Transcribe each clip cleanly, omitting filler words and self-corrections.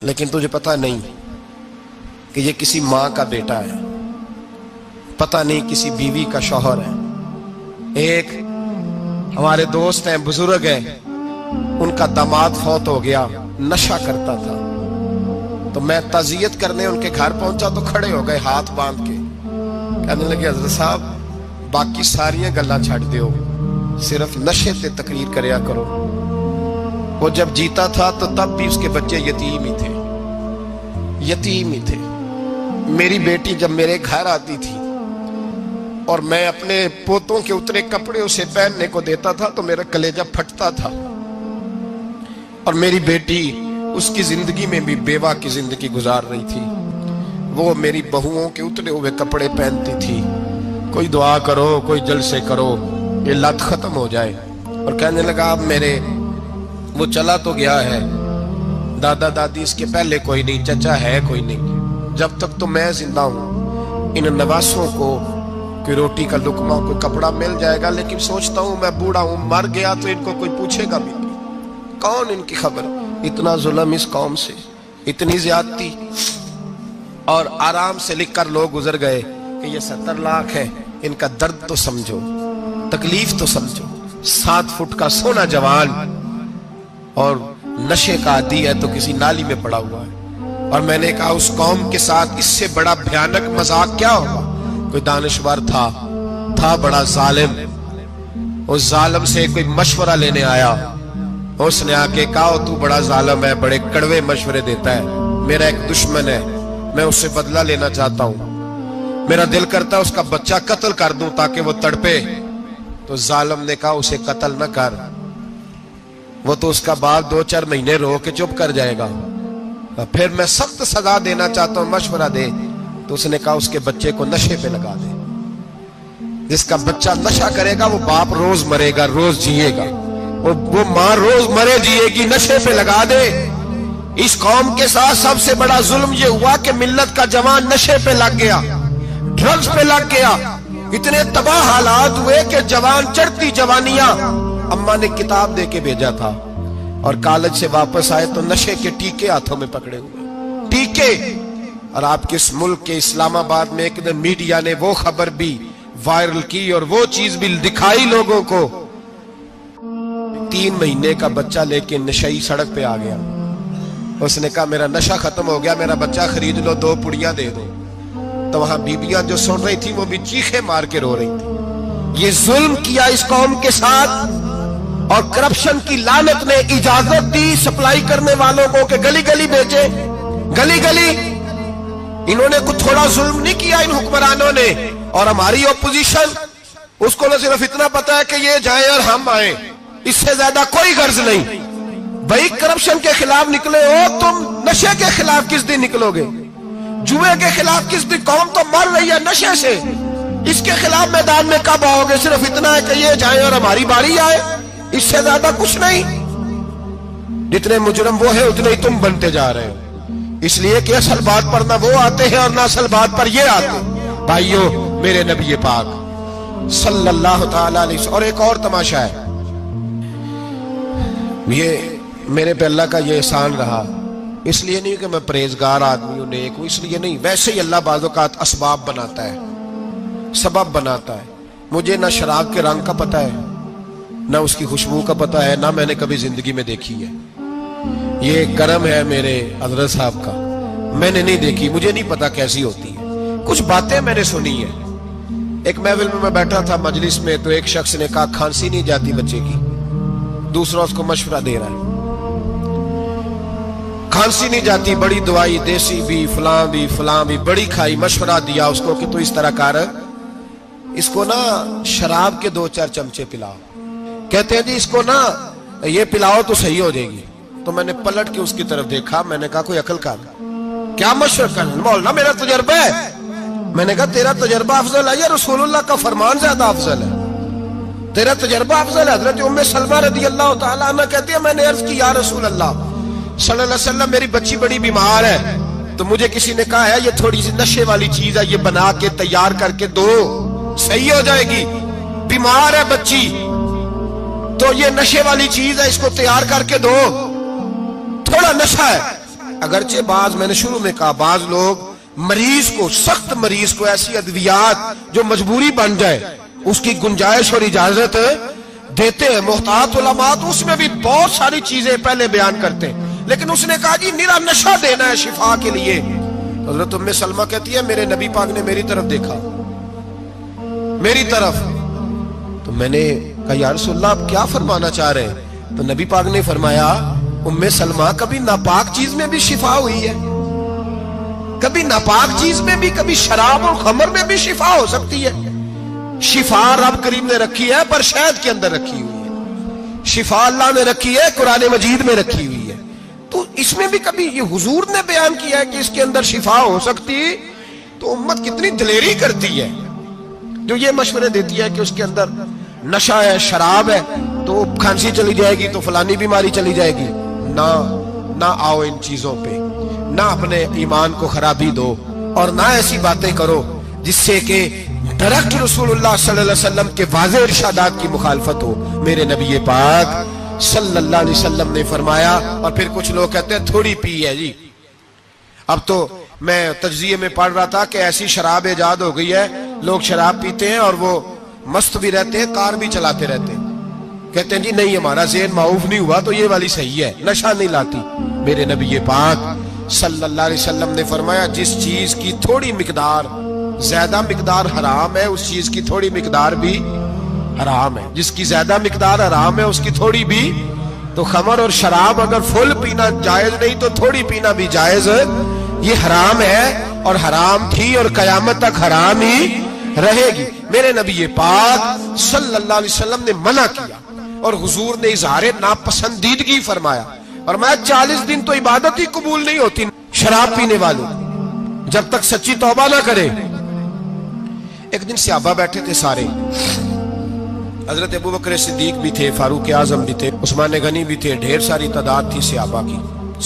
लेकिन तुझे पता नहीं कि ये किसी माँ का बेटा है, पता नहीं किसी बीवी का शौहर है। एक हमारे दोस्त हैं, बुजुर्ग हैं, उनका दामाद फौत हो गया, नशा करता था। तो मैं ताज़ियत करने उनके घर पहुंचा तो खड़े हो गए हाथ बांध के, कहने लगे हज़रत साहब बाकी सारियां गल्लां छड़ दियो, सिर्फ नशे ते तकरीर करया करो। वो जब जीता था तो तब भी उसके बच्चे यतीम ही थे, यतीम ही थे। मेरी बेटी जब मेरे घर आती थी और मैं अपने पोतों के उतरे कपड़े उसे पहनने को देता था तो मेरा कलेजा फटता था। और मेरी बेटी उसकी जिंदगी में भी बेवा की जिंदगी गुजार रही थी। वो मेरी बहुओं के उतरे हुए कपड़े पहनती थी। कोई दुआ करो, कोई जलसे करो, ये लत खत्म हो जाए। और कहने लगा अब मेरे वो चला तो गया है, दादा दादी इसके पहले कोई नहीं, चचा है कोई नहीं, जब तक तो मैं जिंदा हूं इन नवासों को कोई रोटी का लुकमा, कोई कपड़ा मिल जाएगा। लेकिन सोचता हूं मैं बूढ़ा हूं, मर गया तो इनको कोई पूछेगा भी नहीं, कौन इनकी खबर। इतना जुल्म इस कौम से, इतनी ज्यादती। और आराम से लिख कर लोग गुजर गए कि ये 70 लाख है, इनका दर्द तो समझो, तकलीफ तो समझो। 7 फुट का सोना जवान और नशे का आदी है तो किसी नाली में पड़ा हुआ है। और मैंने कहा उस कौम के साथ इससे बड़ा भयानक मजाक क्या होगा। कोई दानिश्वर था बड़ा जालिम, उस जालिम से कोई मशवरा लेने आया। उसने आके कहा तू बड़ा जालिम है, बड़े कड़वे मशवरे देता है, मेरा एक दुश्मन है, मैं उससे बदला लेना चाहता हूं, मेरा दिल करता है उसका बच्चा कत्ल कर दूं ताकि वो तड़पे। तो जालिम ने कहा उसे कत्ल न कर, वो तो उसका बाप 2-4 महीने रो के चुप कर जाएगा। फिर मैं सख्त सजा देना चाहता हूं, मशवरा दे। तो उसने कहा उसके बच्चे को नशे पे लगा दे। जिसका बच्चा नशा करेगा वो बाप रोज मरेगा, रोज जिएगा, और वो माँ रोज मरे जिएगी, नशे पे लगा दे। इस कौम के साथ सबसे बड़ा जुल्म ये हुआ कि मिल्लत का जवान नशे पे लग गया, ड्रग्स पे लग गया। इतने तबाह हालात हुए कि जवान चढ़ती जवानियां, अम्मा ने किताब दे के भेजा था और कॉलेज से वापस आए तो नशे के टीके हाथों में पकड़े हुए, टीके। और आपके इस मुल्क के इस्लामाबाद में एक दिन मीडिया ने वो खबर भी वायरल की और वो चीज भी दिखाई लोगों को। 3 महीने का बच्चा लेके नशई सड़क पे आ गया। उसने कहा मेरा नशा खत्म हो गया, मेरा बच्चा खरीद लो, 2 पुड़ियां दे दो। तो वहां बीबियां जो सुन रही थी वो भी चीखे मार के रो रही थी। ये जुल्म किया इस कौम के साथ। और करप्शन की लानत ने इजाजत दी सप्लाई करने वालों को कि गली गली बेचे, गली गली। इन्होंने कुछ थोड़ा जुल्म नहीं किया इन हुक्मरानों ने। और हमारी ऑपोजिशन, उसको न सिर्फ इतना पता है कि ये जाए और हम आए, इससे ज्यादा कोई गर्ज नहीं। भाई करप्शन के खिलाफ निकले हो तुम, नशे के खिलाफ किस दिन निकलोगे? जुए के खिलाफ किस दिन? कौम तो मर रही है नशे से, इसके खिलाफ मैदान में कब आओगे? सिर्फ इतना है कि ये जाए और हमारी बारी आए, इससे ज्यादा कुछ नहीं। जितने मुजरम वो है उतने ही तुम बनते जा रहे हो। इसलिए कि असल बात पर ना वो आते हैं और ना असल बात पर ये आते हैं। भाइयों, मेरे नबी पाक सल्लल्लाहु ताला अलैहि वसल्लम। और एक और तमाशा है, ये मेरे पे अल्लाह का ये एहसान रहा, इसलिए नहीं कि मैं परहेजगार आदमी हूं, नेक हूं, इसलिए नहीं। वैसे ही अल्लाह बाज़ औक़ात असबाब बनाता है, सबब बनाता है। मुझे ना शराब के रंग का पता है, ना उसकी खुशबू का पता है, ना मैंने कभी जिंदगी में देखी है। ये करम है मेरे हजरत साहब का, मैंने नहीं देखी, मुझे नहीं पता कैसी होती है। कुछ बातें मैंने सुनी है। एक महफिल में मैं बैठा था मजलिस में, तो एक शख्स ने कहा खांसी नहीं जाती बच्चे की, दूसरा उसको मशवरा दे रहा है, खांसी नहीं जाती, बड़ी दवाई देसी भी फलां भी बड़ी खाई, मशवरा दिया उसको कि तू इस तरह कर, इसको ना शराब के 2-4 चमचे पिलाओ। कहते हैं जी इसको ना ये पिलाओ तो सही हो जाएगी। तो मैंने पलट के उसकी तरफ देखा, मैंने कहा कोई अकल का क्या मशवरा कर? मौलाना मेरा तजर्बा है। मैंने कहा तेरा तजर्बा अफजल है या रसूलुल्लाह का फरमान ज्यादा अफजल है? तेरा तजर्बा अफजल है। हजरत उम्मे सलमा रदी अल्लाह तआला अन्हा कहती है मैंने अर्ज की या रसूल अल्लाह सल्लल्लाहु अलैहि वसल्लम मेरी बच्ची बड़ी बीमार है, तो मुझे किसी ने कहा है ये थोड़ी सी नशे वाली चीज है, ये बना के तैयार करके दो, सही हो जाएगी। बीमार है बच्ची तो ये नशे वाली चीज है, इसको तैयार करके दो, थोड़ा नशा है। اگرچہ بعض، میں نے شروع میں کہا، بعض لوگ مریض کو، سخت مریض کو ایسی ادویات جو مجبوری بن جائے اس کی گنجائش اور اجازت دیتے ہیں. محتاط علماء تو اس میں بھی بہت ساری چیزیں پہلے بیان کرتے ہیں، لیکن اس نے کہا جی میرا نشہ دینا ہے شفا کے لیے. حضرت ام سلمہ کہتی ہے میرے نبی پاک نے میری طرف دیکھا، میری طرف. تو میں نے کہا یا رسول اللہ آپ کیا فرمانا چاہ رہے ہیں؟ تو نبی پاک نے فرمایا ام سلمہ کبھی ناپاک چیز میں بھی شفا ہوئی ہے، کبھی ناپاک چیز میں بھی، کبھی شراب اور خمر میں بھی شفا ہو سکتی ہے. شفا رب کریم نے رکھی ہے پر شہد کے اندر رکھی ہوئی ہے، شفا اللہ نے رکھی ہے قرآن مجید میں رکھی ہوئی ہے. تو اس میں بھی کبھی یہ حضور نے بیان کیا ہے کہ اس کے اندر شفا ہو سکتی، تو امت کتنی دلیری کرتی ہے جو یہ مشورے دیتی ہے کہ اس کے اندر نشہ ہے، شراب ہے، تو کھانسی چلی جائے گی تو فلانی بیماری چلی جائے گی. نہ آؤ ان چیزوں پہ، نہ اپنے ایمان کو خرابی دو، اور نہ ایسی باتیں کرو جس سے کہ ڈائریکٹ رسول اللہ صلی اللہ علیہ وسلم کے واضح ارشادات کی مخالفت ہو. میرے نبی پاک صلی اللہ علیہ وسلم نے فرمایا. اور پھر کچھ لوگ کہتے ہیں تھوڑی پی ہے جی. اب تو میں تجزیے میں پڑھ رہا تھا کہ ایسی شراب ایجاد ہو گئی ہے، لوگ شراب پیتے ہیں اور وہ مست بھی رہتے ہیں، کار بھی چلاتے رہتے ہیں، کہتے ہیں جی نہیں ہمارا ذہن معاف نہیں ہوا تو یہ والی صحیح ہے، نشہ نہیں لاتی. میرے نبی پاک صلی اللہ علیہ وسلم نے فرمایا جس چیز کی تھوڑی مقدار، زیادہ مقدار حرام ہے اس چیز کی تھوڑی مقدار بھی حرام ہے. جس کی زیادہ مقدار حرام ہے اس کی تھوڑی بھی. تو خمر اور شراب اگر فل پینا جائز نہیں تو تھوڑی پینا بھی جائز، یہ حرام ہے اور حرام تھی اور قیامت تک حرام ہی رہے گی. میرے نبی پاک صلی اللہ علیہ وسلم نے منع کیا اور حضور نے اظہار ناپسندیدگی فرمایا، اور میں 40 دن تو عبادت ہی قبول نہیں ہوتی شراب پینے والوں جب تک سچی توبہ نہ کرے. ایک دن صحابہ بیٹھے تھے سارے، حضرت ابو بکر صدیق بھی تھے، فاروق اعظم بھی تھے، عثمان غنی بھی تھے، ڈھیر ساری تعداد تھی صحابہ کی،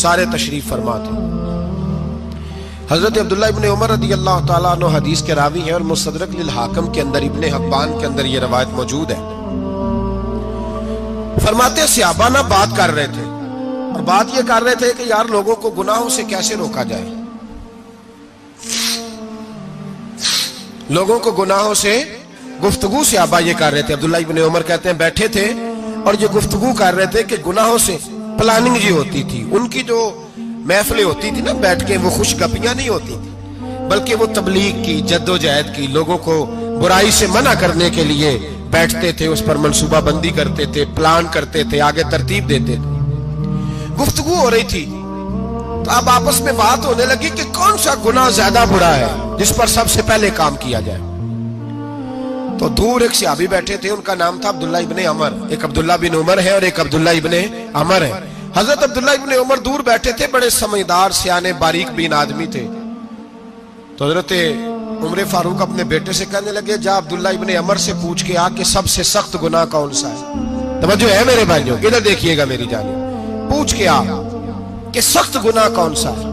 سارے تشریف فرما تھے. حضرت عبداللہ ابن عمر رضی اللہ تعالیٰ عنہ حدیث کے راوی ہیں اور مستدرک للحاکم کے اندر، ابن حبان کے اندر یہ روایت موجود ہے. فرماتے صحابہ نہ بات کر رہے تھے، اور بات یہ کر رہے تھے کہ یار لوگوں کو گناہوں سے کیسے روکا جائے، لوگوں کو گناہوں سے گفتگو. صحابہ یہ کر رہے تھے. عبداللہ ابن عمر کہتے ہیں بیٹھے تھے اور یہ گفتگو کر رہے تھے کہ گناہوں سے پلاننگ جی ہوتی تھی. ان کی جو محفلیں ہوتی تھی نا بیٹھ کے، وہ خوش گپیاں نہیں ہوتی تھی، بلکہ وہ تبلیغ کی، جد و جہد کی، لوگوں کو برائی سے منع کرنے کے لیے بیٹھتے تھے، اس پر منصوبہ بندی کرتے تھے، پلان کرتے تھے، آگے ترتیب دیتے تھے. گفتگو ہو رہی تھی تو اب آپس میں بات ہونے لگی کہ کون سا گناہ زیادہ برا ہے جس پر سب سے پہلے کام کیا جائے. تو دور ایک صحابی بیٹھے تھے، ان کا نام تھا عبداللہ ابن عمر. ایک عبداللہ بن عمر ہے اور ایک عبداللہ ابن عمر ہے. حضرت عبداللہ ابن عمر دور بیٹھے تھے، بڑے سمجھدار سیانے باریک بین آدمی تھے. تو حضرت عمر فاروق اپنے بیٹے سے کہنے لگے جا عبداللہ ابن عمر سے پوچھ کے آ کہ سب سے سخت گناہ کون سا ہے. توجہ ہے میرے بھائیوں، ادھر دیکھیے گا میری جانب، پوچھ کے آ کہ سخت گناہ کون سا ہے.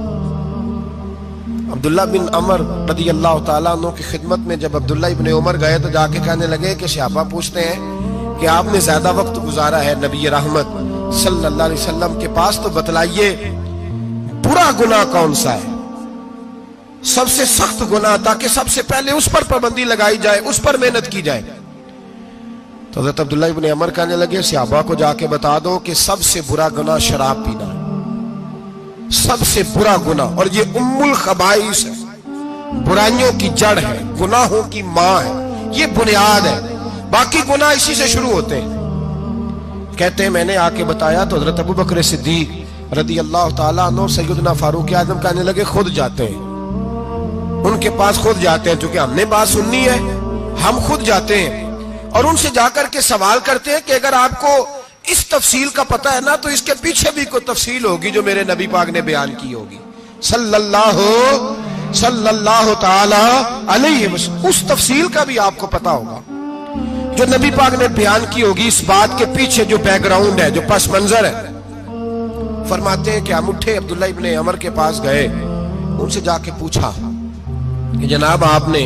عبداللہ بن عمر رضی اللہ تعالیٰ عنہ کی خدمت میں جب عبداللہ ابن عمر گئے تو جا کے کہنے لگے کہ صحابہ پوچھتے ہیں کہ آپ نے زیادہ وقت گزارا ہے نبی رحمت صلی اللہ علیہ وسلم کے پاس، تو بتلائیے برا گناہ کون سا ہے، سب سے سخت گناہ، تاکہ سب سے پہلے اس پر پابندی لگائی جائے، اس پر محنت کی جائے. تو حضرت عبداللہ ابن عمر کہنے لگے صحابہ کو جا کے بتا دو کہ سب سے برا گناہ شراب پینا ہے، سب سے برا گناہ، اور یہ ام الخبائث ہے، برائیوں کی جڑ ہے، گناہوں کی ماں ہے، یہ بنیاد ہے، باقی گناہ اسی سے شروع ہوتے ہیں. کہتے ہیں میں نے آ کے بتایا تو حضرت ابو بکر صدیق رضی اللہ تعالیٰ عنہ سیدنا فاروق اعظم کہنے لگے خود جاتے ہیں، ان کے پاس خود جاتے ہیں، چونکہ ہم نے بات سننی ہے ہم خود جاتے ہیں اور ان سے جا کر کے سوال کرتے ہیں کہ اگر آپ کو اس تفصیل کا پتہ ہے نا تو اس کے پیچھے بھی کوئی تفصیل ہوگی جو میرے نبی پاک نے بیان کی ہوگی صلی اللہ تعالی علیہ وسلم. اس تفصیل کا بھی آپ کو پتہ ہوگا جو نبی پاک نے بیان کی ہوگی، اس بات کے پیچھے جو بیک گراؤنڈ ہے، جو پس منظر ہے. فرماتے ہیں کہ ہم اٹھے، عبداللہ ابن عمر کے پاس گئے، ان سے جا کے پوچھا کہ جناب آپ نے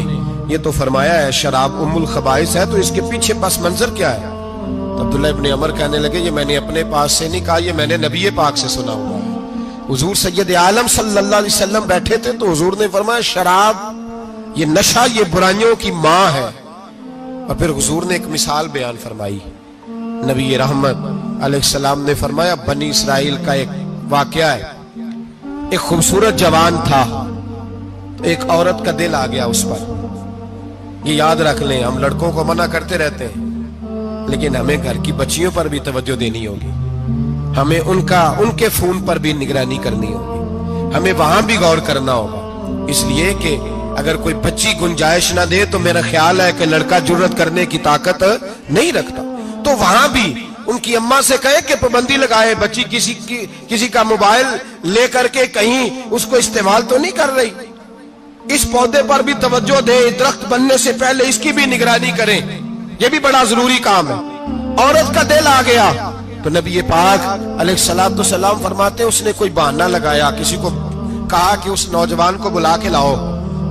یہ تو فرمایا ہے شراب ام الخبائث ہے، تو اس کے پیچھے پس منظر کیا ہے؟ تو عبداللہ ابن عمر کہنے لگے یہ میں نے اپنے پاس سے نہیں کہا، یہ میں نے نبی پاک سے سنا ہوا ہے हुजूर सैयद आलम सल्लल्लाहु अलैहि वसल्लम बैठे थे तो हुजूर ने फरमाया शराब, ये नशा, ये बुराइयों की माँ है। और फिर हुजूर ने एक मिसाल बयान फरमाई। नबी रहमत अलैहिस्सलाम ने फरमाया बनी इसराइल का एक वाकया है। एक खूबसूरत जवान था, तो एक औरत का दिल आ गया उस पर। ये याद रख लें, हम लड़कों को मना करते रहते हैं, लेकिन हमें घर की बच्चियों पर भी तवज्जो देनी होगी, हमें उनके खून पर भी निगरानी करनी होगी, हमें वहां भी गौर करना होगा। इसलिए कि अगर कोई बच्ची गुंजाइश ना दे तो मेरा ख्याल है कि लड़का जुर्रत करने की ताकत नहीं रखता, तो वहां भी उनकी अम्मा से कहे कि पाबंदी लगाए, बच्ची किसी का मोबाइल लेकर के कहीं उसको इस्तेमाल तो नहीं कर रही, इस पौधे पर भी तवज्जो दे, दरख्त बनने से पहले इसकी भी निगरानी करें, यह भी बड़ा जरूरी काम है। औरत का दिल आ गया तो नबी पाक अलैहिस्सलातु सलाम फरमाते उसने कोई बहाना लगाया, किसी को कहा कि उस नौजवान को बुला के लाओ,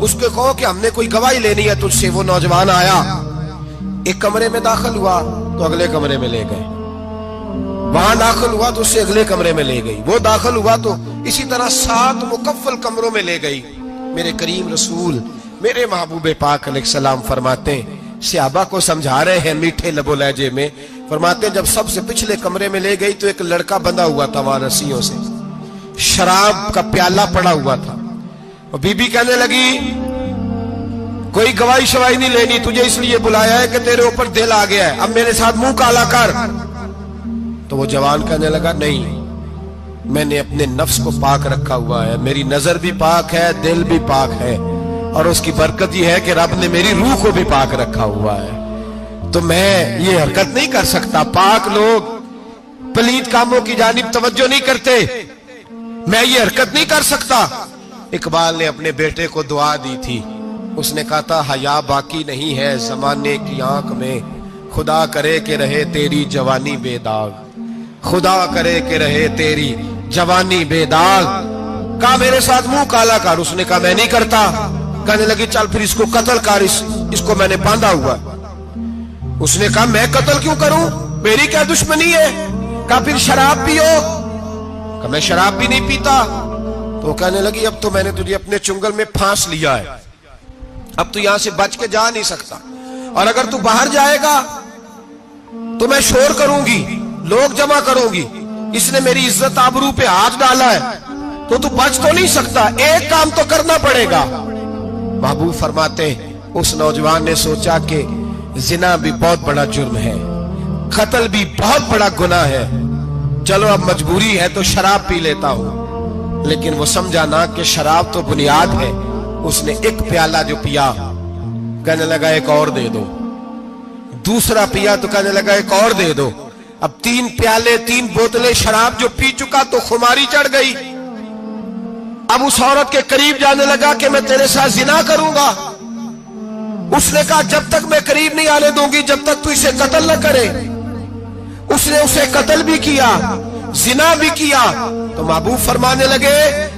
उसको कहो कि हमने कोई गवाही लेनी है तुझसे। वो नौजवान आया, एक कमरे में दाखिल हुआ तो अगले कमरे में ले गए, वहां दाखिल हुआ तो उससे अगले कमरे में ले गई, वो दाखिल हुआ तो इसी तरह 7 मुकफ्फल कमरों में ले गई। मेरे करीम रसूल मेरे महबूब पाक अलैहिस्सलाम फरमाते सहाबा को समझा रहे हैं मीठे लबो लहजे में, फरमाते जब सबसे पिछले कमरे में ले गई तो एक लड़का बंधा हुआ था वहां रस्सियों से, शराब का प्याला पड़ा हुआ था। और बीबी कहने लगी कोई गवाही शवाही नहीं लेनी, तुझे इसलिए बुलाया है कि तेरे ऊपर दिल आ गया है, अब मेरे साथ मुंह काला कर। तो वो जवान कहने लगा नहीं, मैंने अपने नफ्स को पाक रखा हुआ है, मेरी नजर भी पाक है, दिल भी पाक है, और उसकी बरकत यह है कि रब ने मेरी रूह को भी पाक रखा हुआ है, तो मैं ये हरकत नहीं कर सकता। पाक लोग पलीद कामों की जानिब तवज्जो नहीं करते, मैं ये हरकत नहीं कर सकता। इकबाल ने अपने बेटे को दुआ दी थी, उसने कहा था हया बाकी नहीं है जमाने की आंख में, खुदा करे कि रहे तेरी जवानी बेदाग, खुदा करे कि रहे तेरी जवानी बेदाग। कहा मेरे साथ मुंह काला कर, उसने कहा मैं नहीं करता। कहने लगी चल फिर इसको कत्ल कर, इसको मैंने बांधा हुआ। उसने कहा मैं कत्ल क्यों करूं, मेरी क्या दुश्मनी है। कहा फिर शराब पियो, कहा मैं शराब भी नहीं पीता। तो कहने लगी अब तो मैंने तुझे अपने चुंगल में फांस लिया है, अब तू यहां से बच के जा नहीं सकता, और अगर तू बाहर जाएगा तो मैं शोर करूंगी, लोग जमा करूंगी, इसने मेरी इज्जत आबरू पे हाथ डाला है, तो तू बच तो नहीं सकता, एक काम तो करना पड़ेगा। महबूब फरमाते उस नौजवान ने सोचा कि जिना भी बहुत बड़ा जुर्म है, कत्ल भी बहुत बड़ा गुनाह है, चलो अब मजबूरी है तो शराब पी लेता हूं। लेकिन वो समझा ना कि शराब तो बुनियाद है। उसने एक प्याला जो पिया, कहने लगा एक और दे दो, दूसरा पिया तो कहने लगा एक और दे दो। अब 3 प्याले 3 बोतलें शराब जो पी चुका तो खुमारी चढ़ गई। अब उस औरत के करीब जाने लगा कि मैं तेरे साथ जिना करूंगा। उसने कहा जब तक मैं करीब नहीं आने दूंगी जब तक तू इसे कत्ल न करे। उसने उसे कत्ल भी किया, जिना भी किया। तो महबूब फरमाने लगे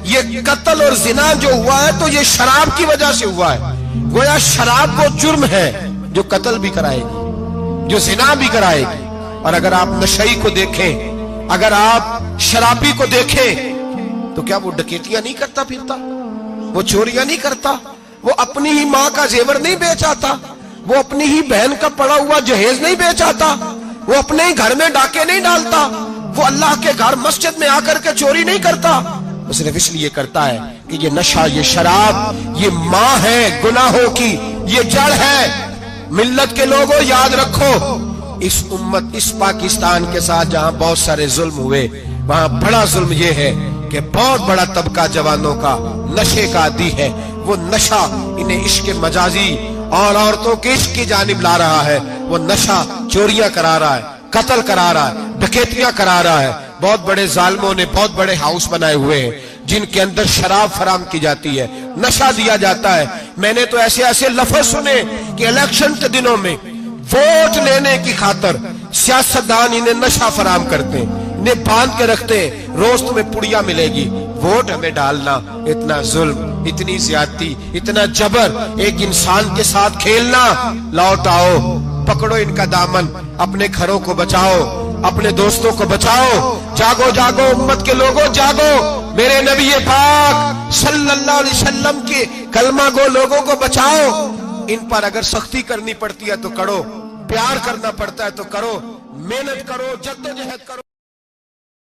ये कत्ल और जिना जो हुआ है तो ये शराब की वजह से हुआ है। गोया शराब वो जुर्म है जो कत्ल भी कराएगी, जो जिना भी कराएगी। और अगर आप नशई को देखें, अगर आप शराबी को देखें, तो क्या वो डकैतियां नहीं करता फिरता, वो चोरियां नहीं करता, वो अपनी ही माँ का जेवर नहीं बेच आता, वो अपनी ही बहन का पड़ा हुआ जहेज नहीं बेच आता, वो अपने ही घर में डाके नहीं डालता, वो अल्लाह के घर मस्जिद में आकर के चोरी नहीं करता। वो सिर्फ इसलिए करता है कि ये नशा, ये शराब, ये माँ है गुनाहों की, ये जड़ है। मिल्लत के लोगों याद रखो, इस उम्मत, इस पाकिस्तान के साथ जहां बहुत सारे जुल्म हुए, वहां बड़ा जुल्म ये है कि बहुत बड़ा तबका जवानों का नशे का आदी है। वो नशा इन्हें इश्क मजाजी और औरतों के इश्क की जानिब ला रहा है। वो नशा चोरियां करा रहा है, कत्ल करा रहा है, डकैतियां करा रहा है। बहुत बड़े जालिमों ने बहुत बड़े हाउस बनाए हुए हैं जिनके अंदर शराब फराम की जाती है, नशा दिया जाता है। मैंने तो ऐसे ऐसे लफ्ज सुने कि इलेक्शन के दिनों में वोट लेने की खातर सियासतदान इन्हें नशा फराम करते हैं, इन्हें बांध के रखते हैं, रोज तुम्हें पुड़िया मिलेगी, वोट हमें डालना। इतना जुल्म, इतनी ज्यादती, इतना जबर, एक इंसान के साथ खेलना। लौट आओ, पकड़ो इनका दामन, अपने घरों को बचाओ, اپنے دوستوں کو بچاؤ. جاگو جاگو امت کے لوگوں جاگو. میرے نبی پاک صلی اللہ علیہ وسلم کے کلمہ گو لوگوں کو بچاؤ. ان پر اگر سختی کرنی پڑتی ہے تو کرو, پیار کرنا پڑتا ہے تو کرو, محنت کرو, جدوجہد کرو.